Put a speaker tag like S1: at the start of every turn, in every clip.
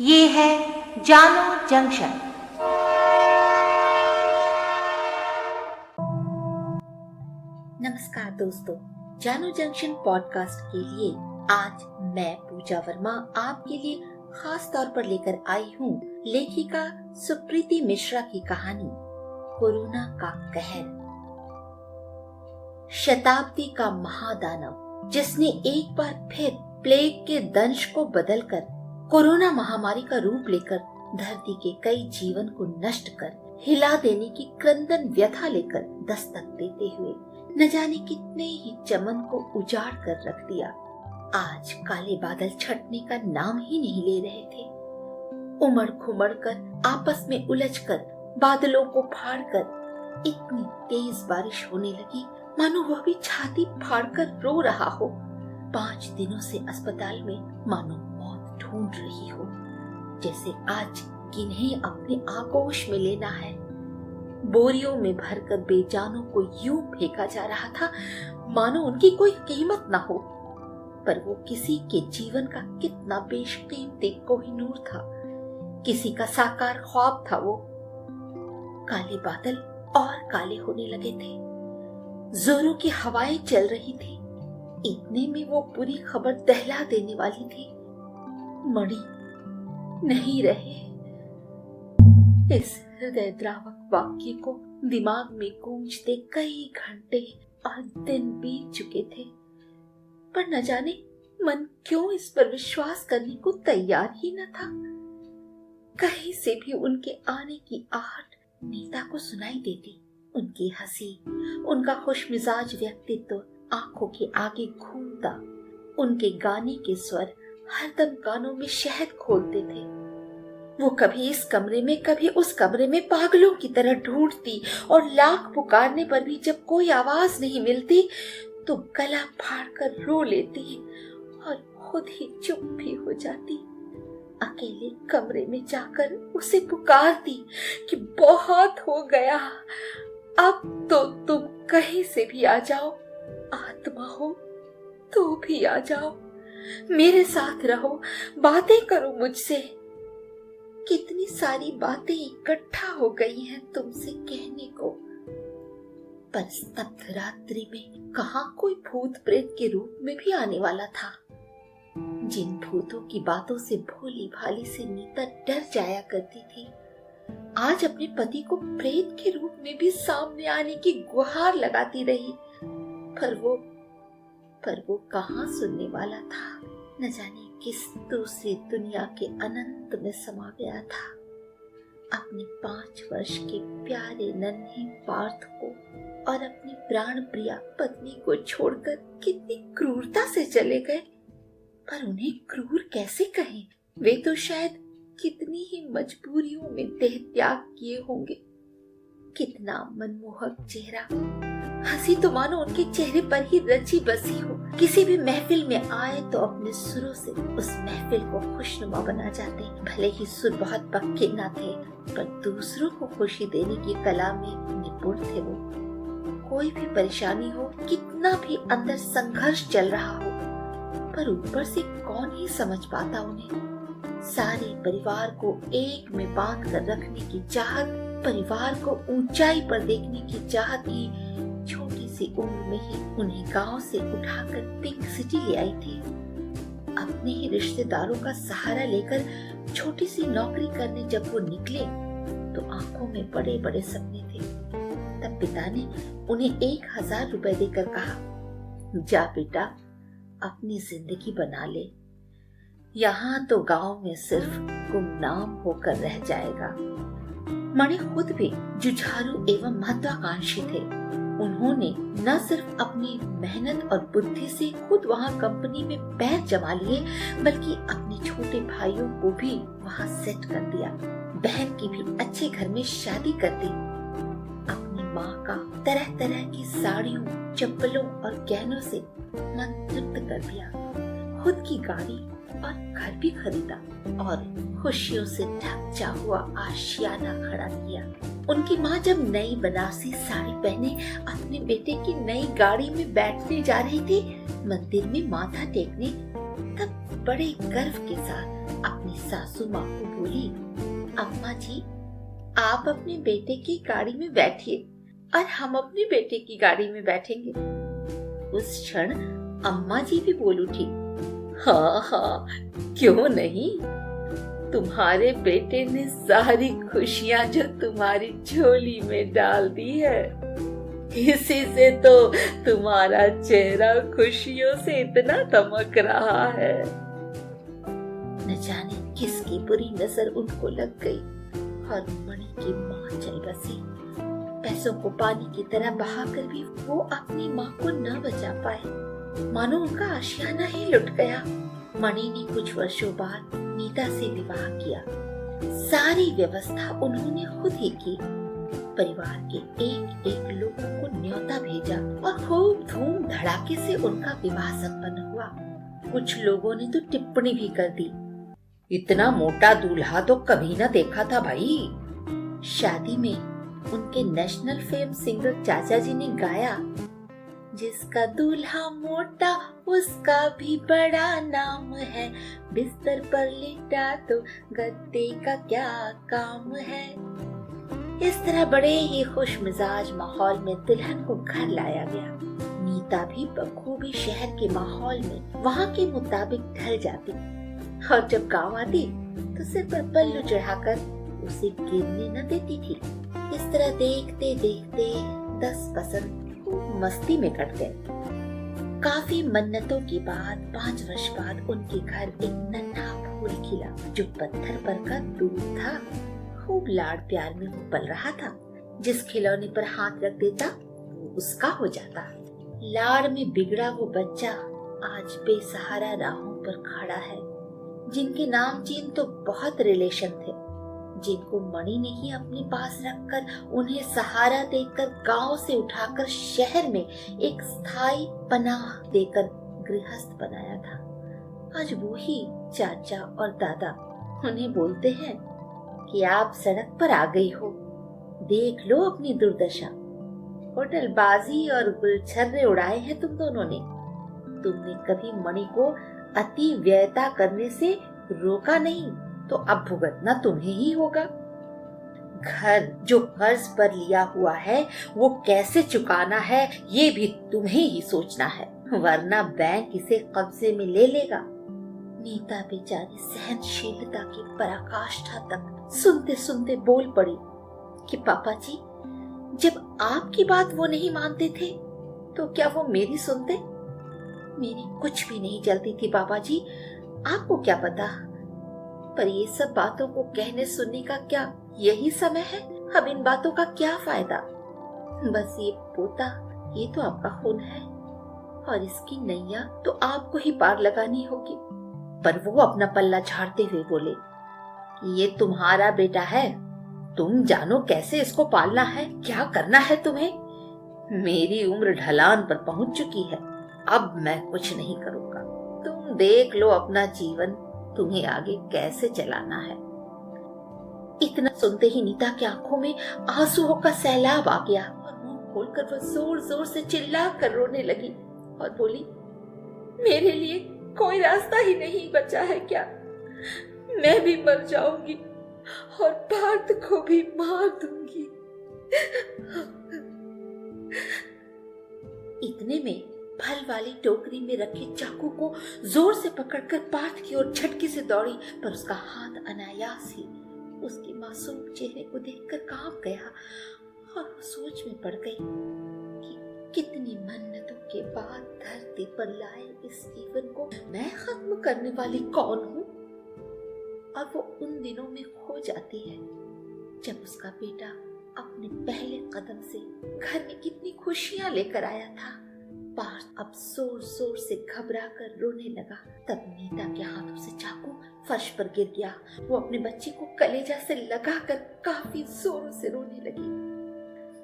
S1: ये है जानो जंक्शन।
S2: नमस्कार दोस्तों, जानो जंक्शन पॉडकास्ट के लिए आज मैं पूजा वर्मा आपके लिए खास तौर पर लेकर आई हूँ लेखिका सुप्रीति मिश्रा की कहानी कोरोना का कहर। शताब्दी का महादानव जिसने एक बार फिर प्लेग के दंश को बदलकर कोरोना महामारी का रूप लेकर धरती के कई जीवन को नष्ट कर हिला देने की क्रंदन व्यथा लेकर दस्तक देते हुए न जाने कितने ही चमन को उजाड़ कर रख दिया। आज काले बादल छटने का नाम ही नहीं ले रहे थे। उमड़ खुमड़ कर आपस में उलझकर बादलों को फाड़कर इतनी तेज बारिश होने लगी मानो वह भी छाती फाड़कर रो रहा हो। 5 दिनों से अस्पताल में मानो मौत ढूंढ रही हो, जैसे आज किन्हें अपने आगोश में लेना है। बोरियों में भरकर बेजानों को यूं फेंका जा रहा था मानो उनकी कोई कीमत न हो, पर वो किसी के जीवन का कितना बेशकीमती कोहिनूर था, किसी का साकार ख्वाब था वो। काले बादल और काले होने लगे थे, जोरों की हवाएं चल रही थी। इतने में वो बुरी खबर दहला देने वाली थी। मणि नहीं रहे। इस हृदय द्रावक वाक्य को दिमाग में गूंजते कई घंटे और दिन बीत चुके थे, पर न जाने मन क्यों इस पर विश्वास करने को तैयार ही न था। कहीं से भी उनके आने की आहट नीता को सुनाई देती। उनकी हंसी, उनका खुशमिजाज व्यक्तित्व आंखों के आगे घूमता। उनके गाने के स्वर हरदम कानों में शहद घोलते थे। वो कभी इस कमरे में कभी उस कमरे में पागलों की तरह ढूंढती और लाख पुकारने पर भी जब कोई आवाज नहीं मिलती तो गला फाड़कर रो लेती और खुद ही चुप भी हो जाती। अकेले कमरे में जाकर उसे पुकारती कि बहुत हो गया, अब तो तुम कहीं से भी आ जाओ, आत्मा हो तो भी आ जाओ, मेरे साथ रहो, बातें करो मुझसे। कितनी सारी बातें इकट्ठा हो गई हैं तुमसे कहने को, पर स्तब्ध रात्रि में कहाँ कोई भूत प्रेत के रूप में भी आने वाला था। जिन भूतों की बातों से भोली भाली से नीता डर जाया करती थी, आज अपने पति को प्रेत के रूप में भी सामने आने की गुहार लगाती रही, पर वो कहाँ सुनने वाला था। न जाने किस दूसरी दुनिया के अनंत में समा गया था। अपने 5 वर्ष के प्यारे नन्हे पार्थ को और अपनी प्राण प्रिया पत्नी को छोड़कर कितनी क्रूरता से चले गए। पर उन्हें क्रूर कैसे कहें? वे तो शायद कितनी ही मजबूरियों में देह त्याग किए होंगे। कितना मनमोहक चेहरा, हंसी तो मानो उनके चेहरे पर ही रची बसी हो। किसी भी महफिल में आए तो अपने सुरों से उस महफिल को खुशनुमा बना जाते। भले ही सुर बहुत पक्के ना थे, पर दूसरों को खुशी देने की कला में निपुण थे वो। कोई भी परेशानी हो, कितना भी अंदर संघर्ष चल रहा हो, पर ऊपर से कौन ही समझ पाता उन्हें। सारे परिवार को एक में बांध कर रखने की चाहत, परिवार को ऊंचाई पर देखने की चाहत ही छोटी सी उम्र में ही उन्हें गांव से उठाकर पिंक सिटी ले आई थी। अपने ही रिश्तेदारों का सहारा लेकर छोटी सी नौकरी करने जब वो निकले तो आंखों में बड़े बड़े सपने थे। तब पिता ने उन्हें 1000 रुपए देकर कहा, जा बेटा, अपनी जिंदगी बना ले, यहाँ तो गांव में सिर्फ गुमनाम होकर रह जाएगा। मणि खुद भी जुझारू एवं महत्वाकांक्षी थे। उन्होंने न सिर्फ अपनी मेहनत और बुद्धि से खुद वहाँ कंपनी में पैर जमा लिए, बल्कि अपने छोटे भाइयों को भी वहाँ सेट कर दिया। बहन की भी अच्छे घर में शादी कर दी। अपनी माँ का तरह तरह की साड़ियों, चप्पलों और गहनों से मन तृप्त कर दिया। खुद की गाड़ी और घर भी खरीदा और खुशियों से ढका हुआ आशियाना खड़ा किया। उनकी माँ जब नई बनारसी साड़ी पहने अपने बेटे की नई गाड़ी में बैठने जा रही थी, मंदिर में माथा टेकने तब बड़े गर्व के साथ अपनी सासू माँ को बोली, अम्मा जी, आप अपने बेटे की गाड़ी में बैठिए और हम अपने बेटे की गाड़ी में बैठेंगे। उस क्षण अम्मा जी भी बोल उठी, हाँ हाँ, क्यों नहीं। तुम्हारे बेटे ने सारी खुशियां जो तुम्हारी झोली में डाल दी है, इसी से तो तुम्हारा चेहरा खुशियों से इतना दमक रहा है। न जाने किसकी बुरी नजर उनको लग गई और मणि की मां चल बसी। पैसों को पानी की तरह बहाकर भी वो अपनी माँ को न बचा पाए। मानो उनका आशियाना ही लुट गया। मणि ने कुछ वर्षों बाद नीता से विवाह किया। सारी व्यवस्था उन्होंने खुद ही की। परिवार के एक एक लोगों को न्योता भेजा और खूब धूम धड़ाके से उनका विवाह संपन्न हुआ। कुछ लोगों ने तो टिप्पणी भी कर दी, इतना मोटा दूल्हा तो कभी न देखा था भाई। शादी में उनके नेशनल फेम सिंगर चाचा जी ने गाया, जिसका दूल्हा मोटा उसका भी बड़ा नाम है, बिस्तर पर लेटा तो गद्दे का क्या काम है। इस तरह बड़े ही खुश मिजाज माहौल में दुल्हन को घर लाया गया। नीता भी बखूबी शहर के माहौल में वहाँ के मुताबिक ढल जाती और जब गाँव आती तो सिर पर पल्लू चढ़ाकर उसे गिरने न देती थी। इस तरह देखते देखते 10 बसंत मस्ती में कट गए। काफी मन्नतों के बाद 5 वर्ष बाद उनके घर एक नन्हा फूल खिला, जो पत्थर पर का दूध था। खूब लाड़ प्यार में वो पल रहा था। जिस खिलौने पर हाथ रख देता वो उसका हो जाता। लाड़ में बिगड़ा वो बच्चा आज बेसहारा राहों पर खड़ा है। जिनके नाम चीन तो बहुत रिलेशन थे, जिनको मणि ने ही अपने पास रखकर उन्हें सहारा देकर गांव से उठाकर शहर में एक स्थायी पनाह देकर गृहस्थ बनाया था। आज वो ही चाचा और दादा उन्हें बोलते हैं कि आप सड़क पर आ गई हो, देख लो अपनी दुर्दशा। होटलबाजी और गुलछर्रे उड़ाए हैं तुम दोनों ने। तुमने कभी मणि को अति व्ययता करने से रोका नहीं, तो अब भुगतना तुम्हें ही होगा। घर जो कर्ज पर लिया हुआ है वो कैसे चुकाना है ये भी तुम्हें ही सोचना है, वरना बैंक इसे कब्जे में ले लेगा। नीता बेचारी सहनशीलता की पराकाष्ठा तक सुनते सुनते बोल पड़ी कि पापा जी, जब आपकी बात वो नहीं मानते थे तो क्या वो मेरी सुनते? मेरी कुछ भी नहीं जलती थी बाबा जी, आपको क्या पता। पर ये सब बातों को कहने सुनने का क्या यही समय है? अब इन बातों का क्या फायदा? बस ये पोता, ये तो आपका खून है और इसकी नैया तो आपको ही पार लगानी होगी। पर वो अपना पल्ला झाड़ते हुए बोले, ये तुम्हारा बेटा है, तुम जानो कैसे इसको पालना है, क्या करना है तुम्हें। मेरी उम्र ढलान पर पहुंच चुकी है, अब मैं कुछ नहीं करूंगा। तुम देख लो अपना जीवन, तुम्हें आगे कैसे चलाना है। इतना सुनते ही नीता की आंखों में आंसुओं का सैलाब आ गया और मुंह खोलकर वह जोर जोर से चिल्ला कर रोने लगी और बोली, मेरे लिए कोई रास्ता ही नहीं बचा है क्या? मैं भी मर जाऊंगी और पार्थ को भी मार दूंगी। इतने में फल वाली टोकरी में रखे चाकू को जोर से पकड़कर पार्थ की ओर झटके से दौड़ी, पर उसका हाथ अनायास ही उसके मासूम चेहरे को देखकर कांप गया और वो सोच में पड़ गई कि कितनी मन्नतों के बाद धरती पर लाए इस जीवन को मैं खत्म करने वाली कौन हूँ। और वो उन दिनों में खो जाती है जब उसका बेटा अपने पहले कदम से घर में कितनी खुशियां लेकर आया था। पार्थ अब जोर जोर से घबरा कर रोने लगा। तब नीता के हाथों से चाकू फर्श पर गिर गया। वो अपने बच्चे को कलेजा से लगाकर काफी जोर से रोने लगी।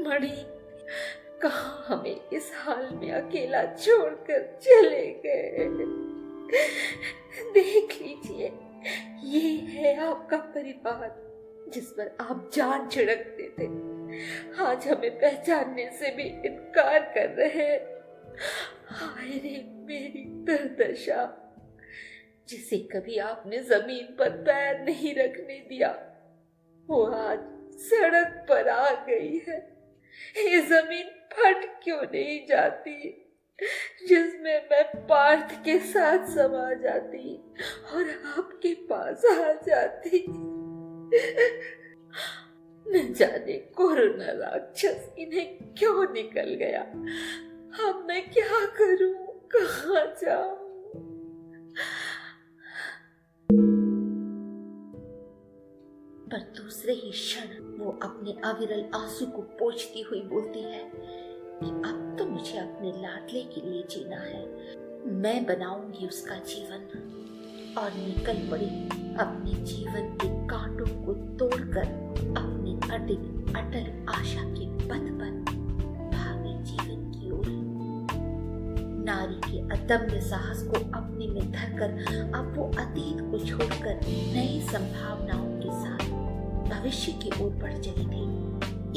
S2: मणि कहाँ हमें इस हाल में अकेला छोड़कर चले गए। देख लीजिए, ये है आपका परिवार जिस पर आप जान छिड़कते थे, आज हमें पहचानने से भी इनकार कर रहे हैं। हाय रे मेरी दुर्दशा। जिसे कभी आपने जमीन पर पैर नहीं रखने दिया, वो आज सड़क पर आ गई है। ये जमीन फट क्यों नहीं जाती, जिसमें मैं पार्थ के साथ समा जाती और आपके पास आ जाती। न जाने कोरोना राक्षस इन्हें क्यों निकल गया। अब मैं क्या करूं, कहाँ जाऊं? पर दूसरे ही क्षण वो अपने अविरल आंसू को पोंछती हुई बोलती है कि अब तो मुझे अपने लाडले के लिए जीना है। मैं बनाऊंगी उसका जीवन। और निकल पड़ी अपने जीवन के कांटों को तोड़कर अपनी अटल आशा के पथ पर भागे जीवन की ओर। नारी के अदम्य साहस को अपने में धरकर अब वो अतीत को छोड़कर नई संभावनाओं के साथ भविष्य की ओर बढ़ चली थी।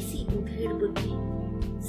S2: इसी उधेड़ बुन में